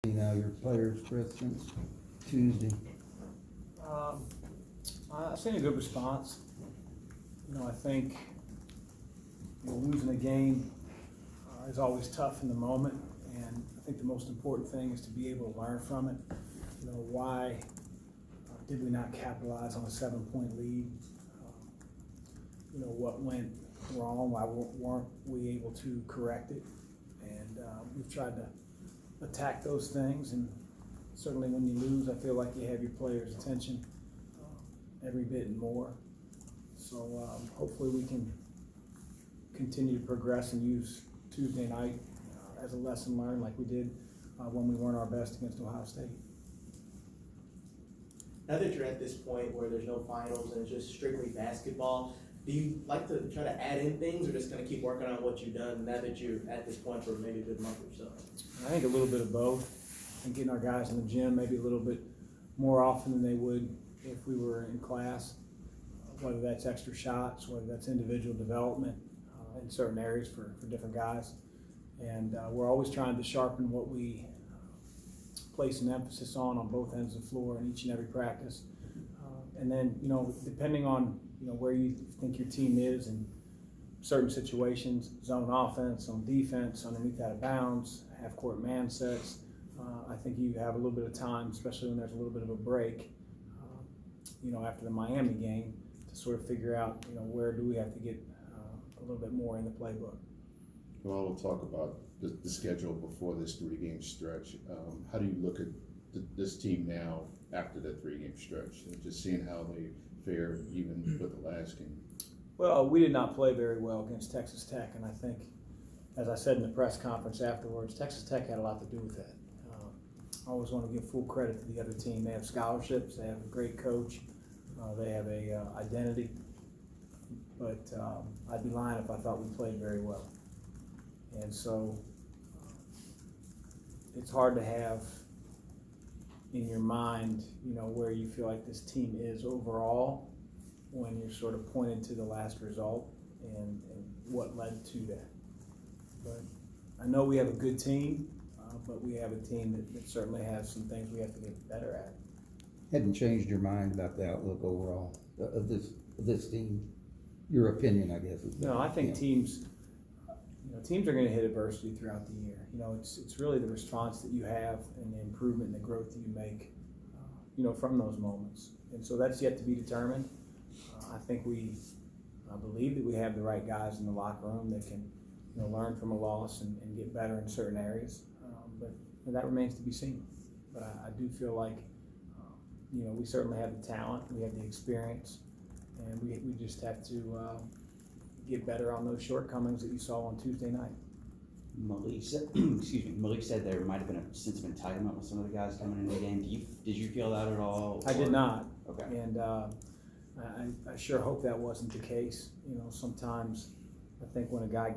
Now your players' questions Tuesday. I've seen a good response. I think losing a game is always tough in the moment, and I think the most important thing is to be able to learn from it. Why did we not capitalize on a 7-point lead? What went wrong? Why weren't we able to correct it? And we've tried to attack those things, and certainly when you lose, I feel like you have your players' attention every bit and more. So hopefully we can continue to progress and use Tuesday night as a lesson learned like we did when we weren't our best against Ohio State. Now that you're at this point where there's no finals and it's just strictly basketball, do you like to try to add in things or just kind of keep working on what you've done now that you're at this point for maybe a good month or so? I think a little bit of both, and getting our guys in the gym maybe a little bit more often than they would if we were in class, whether that's extra shots, whether that's individual development in certain areas for different guys. And we're always trying to sharpen what we place an emphasis on both ends of the floor in each and every practice. And then, depending on, where you think your team is in certain situations, zone offense, on defense, underneath out of bounds, half-court man sets, I think you have a little bit of time, especially when there's a little bit of a break, after the Miami game, to sort of figure out, where do we have to get a little bit more in the playbook. Well, we'll talk about the schedule before this three-game stretch. How do you look at this team now after the three-game stretch, and just seeing how they fare even with the last game? Well, we did not play very well against Texas Tech, and I think, as I said in the press conference afterwards, Texas Tech had a lot to do with that. I always want to give full credit to the other team. They have scholarships, they have a great coach, they have a identity, but I'd be lying if I thought we played very well. And so it's hard to have in your mind, where you feel like this team is overall when you're sort of pointed to the last result and what led to that. But I know we have a good team, but we have a team that certainly has some things we have to get better at. Hadn't changed your mind about the outlook overall of this team? Your opinion, I guess. No, I think teams are going to hit adversity throughout the year. It's really the response that you have and the improvement and the growth that you make, from those moments. And so that's yet to be determined. I think I believe that we have the right guys in the locker room that can, learn from a loss and get better in certain areas. But that remains to be seen. But I do feel like, we certainly have the talent, we have the experience, and we just have to get better on those shortcomings that you saw on Tuesday night. Malik said there might have been a sense of entitlement with some of the guys coming into the game. Did you feel that at all? I did not. Okay. And I sure hope that wasn't the case. Sometimes I think when a guy,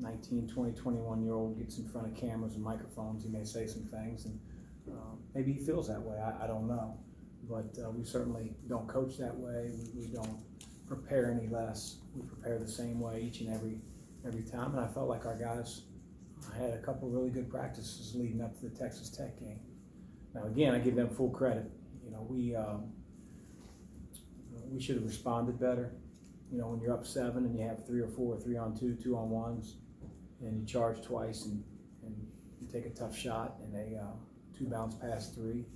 19, 20, 21-year-old gets in front of cameras and microphones, he may say some things, and maybe he feels that way. I don't know. But we certainly don't coach that way. We don't prepare any less. We prepare the same way each and every time. And I felt like our guys had a couple of really good practices leading up to the Texas Tech game. Now, again, I give them full credit. We should have responded better. When you're up 7 and you have 3 or 4, 3-on-2, 2-on-1s, and you charge twice and you take a tough shot and a 2-bounce pass 3.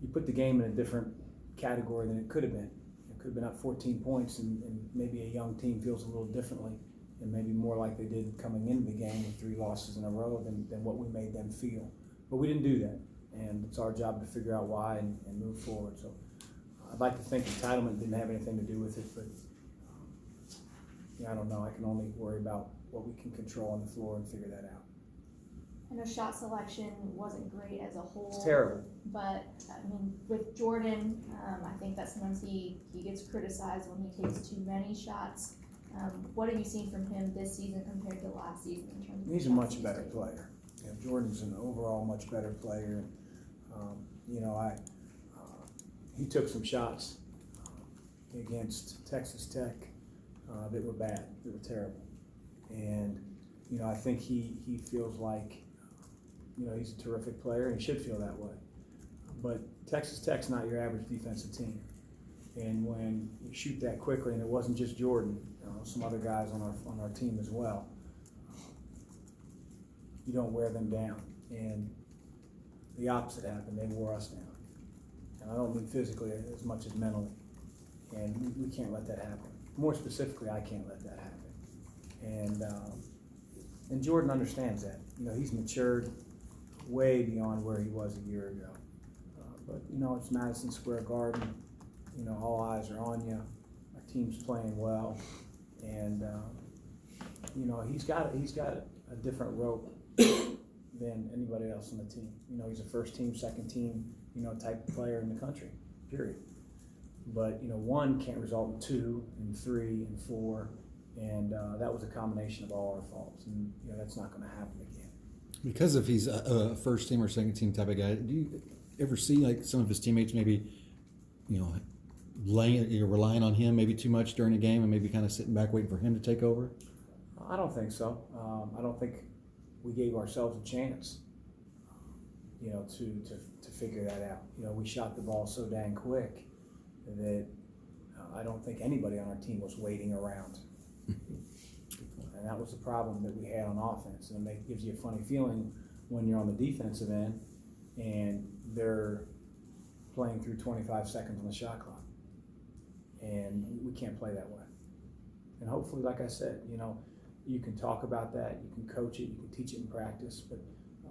You put the game in a different category than it could have been. It could have been up 14 points, and maybe a young team feels a little differently, and maybe more like they did coming into the game with 3 losses in a row than what we made them feel. But we didn't do that, and it's our job to figure out why and move forward. So I'd like to think entitlement didn't have anything to do with it, but I don't know. I can only worry about what we can control on the floor and figure that out. I know shot selection wasn't great as a whole. It's terrible. But, with Jordan, I think that sometimes he gets criticized when he takes too many shots. What have you seen from him this season compared to last season in terms of He's a much better player. Jordan's an overall much better player. He took some shots against Texas Tech that were bad, that were terrible. And, I think he feels like You know, he's a terrific player and he should feel that way. But Texas Tech's not your average defensive team. And when you shoot that quickly, and it wasn't just Jordan, some other guys on our team as well, you don't wear them down. And the opposite happened. They wore us down. And I don't mean physically as much as mentally. And we can't let that happen. More specifically, I can't let that happen. And Jordan understands that. You know, he's matured way beyond where he was a year ago. But, you know, it's Madison Square Garden. You know, all eyes are on you. Our team's playing well. And, you know, he's got a different rope than anybody else on the team. You know, he's a first team, second team, you know, type of player in the country, period. But, you know, one can't result in 2 and 3 and 4. And that was a combination of all our faults. And, you know, that's not going to happen again. Because if he's a first team or second team type of guy, do you ever see like some of his teammates maybe, you know, relying on him maybe too much during a game and maybe kind of sitting back waiting for him to take over? I don't think so. I don't think we gave ourselves a chance, you know, to figure that out. You know, we shot the ball so dang quick that I don't think anybody on our team was waiting around. And that was the problem that we had on offense. And it gives you a funny feeling when you're on the defensive end and they're playing through 25 seconds on the shot clock. And we can't play that way. And hopefully, like I said, you know, you can talk about that, you can coach it, you can teach it in practice, but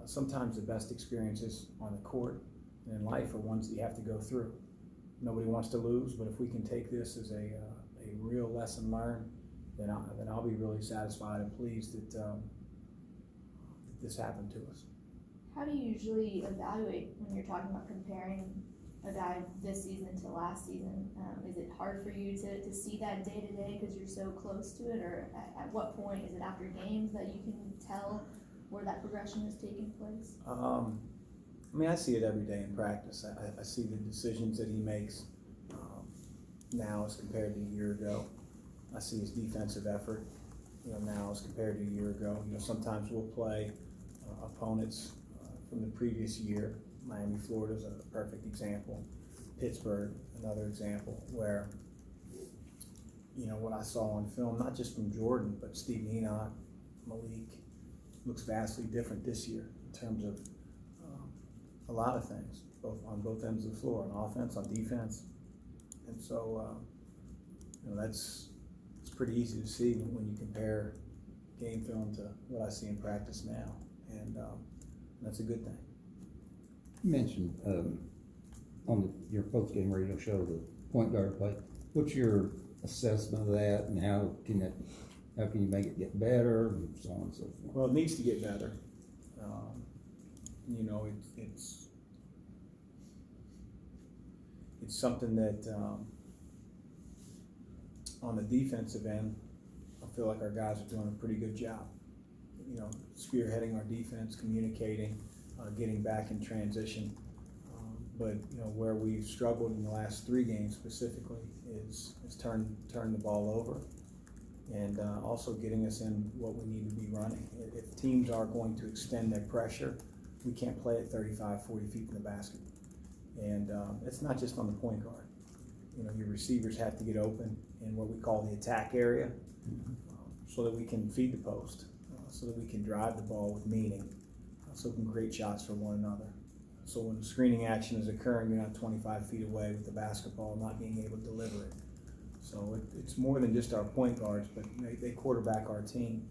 sometimes the best experiences on the court and in life are ones that you have to go through. Nobody wants to lose, but if we can take this as a real lesson learned, then I'll be really satisfied and pleased that this happened to us. How do you usually evaluate when you're talking about comparing a guy this season to last season? Is it hard for you to see that day to day because you're so close to it, or at what point is it after games that you can tell where that progression is taking place? I mean, I see it every day in practice. I see the decisions that he makes now as compared to a year ago. I see his defensive effort, you know, now as compared to a year ago. You know, sometimes we'll play opponents from the previous year. Miami, Florida is a perfect example. Pittsburgh, another example, where, you know, what I saw on film, not just from Jordan, but Steve Enoch, Malik, looks vastly different this year in terms of a lot of things, on both ends of the floor, on offense, on defense. And so, you know, it's pretty easy to see when you compare game film to what I see in practice now. And that's a good thing. You mentioned on your post-game radio show the point guard play. What's your assessment of that, and how can you make it get better, and so on and so forth? Well, it needs to get better. You know, it's something that on the defensive end, I feel like our guys are doing a pretty good job. You know, spearheading our defense, communicating, getting back in transition. But you know, where we've struggled in the last 3 games specifically is turn the ball over, and also getting us in what we need to be running. If teams are going to extend their pressure, we can't play at 35, 40 feet from the basket. And it's not just on the point guard. You know, your receivers have to get open in what we call the attack area, so that we can feed the post, so that we can drive the ball with meaning, so we can create shots for one another. So when screening action is occurring, you're not 25 feet away with the basketball, not being able to deliver it. So it's more than just our point guards, but they quarterback our team,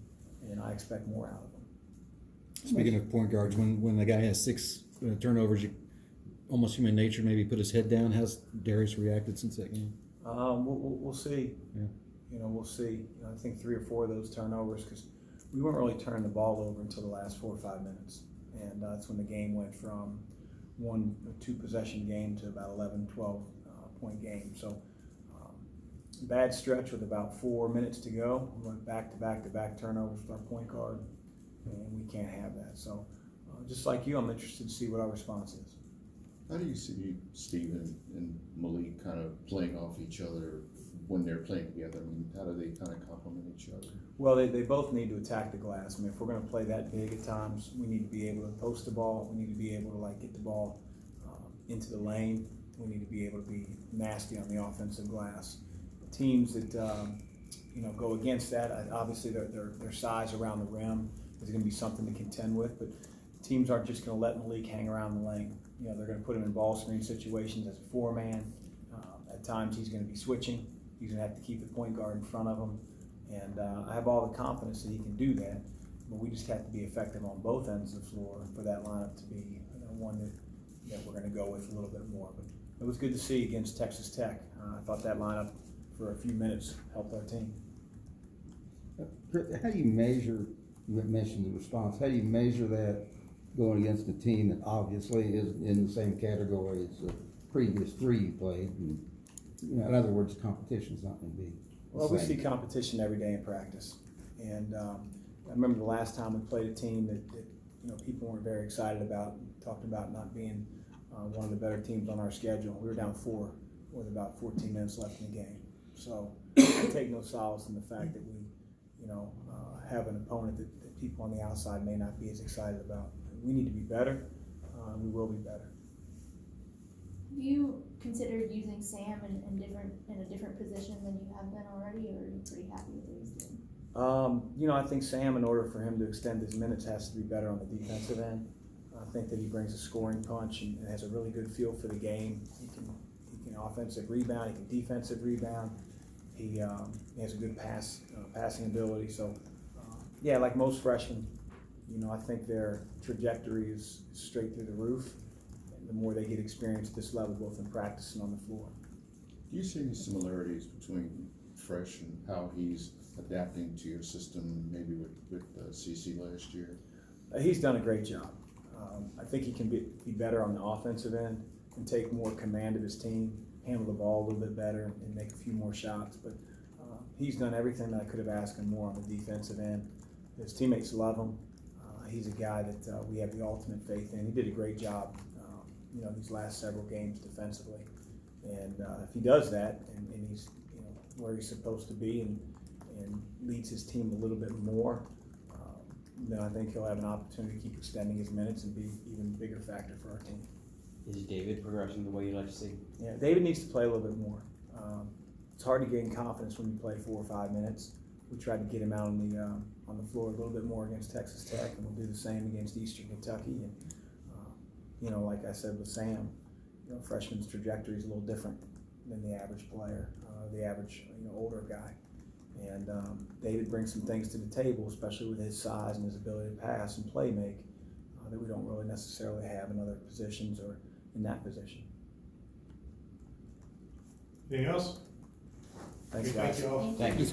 and I expect more out of them. Speaking of point guards, when the guy has 6 turnovers, almost human nature, maybe put his head down. How's Darius reacted since that game? We'll see. Yeah. You know, we'll see. You know, I think 3 or 4 of those turnovers, because we weren't really turning the ball over until the last 4 or 5 minutes. And that's when the game went from 1-2 possession game to about 11, 12 point game. So bad stretch with about 4 minutes to go. We went back to back turnovers with our point guard, and we can't have that. So just like you, I'm interested to see what our response is. How do you see Steven and Malik kind of playing off each other when they're playing together? I mean, how do they kind of complement each other? Well, they both need to attack the glass. I mean, if we're gonna play that big at times, we need to be able to post the ball, we need to be able to get the ball into the lane, we need to be able to be nasty on the offensive glass. Teams that, go against that, obviously their size around the rim is gonna be something to contend with, but teams aren't just gonna let Malik hang around the lane. They're gonna put him in ball screen situations as a four-man. At times, he's gonna be switching. He's gonna have to keep the point guard in front of him. And I have all the confidence that he can do that, but we just have to be effective on both ends of the floor for that lineup to be one that we're gonna go with a little bit more. But it was good to see against Texas Tech. I thought that lineup for a few minutes helped our team. How do you measure, you mentioned the response, how do you measure that going against a team that obviously is in the same category as the previous three you played? And, in other words, competition's not gonna be the Well, we same. see competition every day in practice. And I remember the last time we played a team that people weren't very excited about, talked about not being one of the better teams on our schedule. We were down 4 with about 14 minutes left in the game. So I take no solace in the fact that we, have an opponent that people on the outside may not be as excited about. We need to be better. We will be better. Have you considered using Sam in a different position than you have been already, or are you pretty happy with what he's doing? I think Sam, in order for him to extend his minutes, has to be better on the defensive end. I think that he brings a scoring punch and has a really good feel for the game. He can offensive rebound, he can defensive rebound. He has a good passing ability. So, like most freshmen, I think their trajectory is straight through the roof. And the more they get experience at this level, both in practice and on the floor. Do you see any similarities between Fresh and how he's adapting to your system, maybe with CC last year? He's done a great job. I think he can be better on the offensive end and take more command of his team, handle the ball a little bit better, and make a few more shots. But he's done everything that I could have asked him more on the defensive end. His teammates love him. He's a guy that we have the ultimate faith in. He did a great job, these last several games defensively. And if he does that and he's where he's supposed to be and leads his team a little bit more, then I think he'll have an opportunity to keep extending his minutes and be an even bigger factor for our team. Is David progressing the way you'd like to see? Yeah, David needs to play a little bit more. It's hard to gain confidence when you play 4 or 5 minutes. We tried to get him out on the floor a little bit more against Texas Tech, and we'll do the same against Eastern Kentucky. And like I said with Sam, freshman's trajectory is a little different than the average player, the average older guy. And David brings some things to the table, especially with his size and his ability to pass and play make, that we don't really necessarily have in other positions or in that position. Anything else? Thanks, Okay, guys. thank you all. Thank you.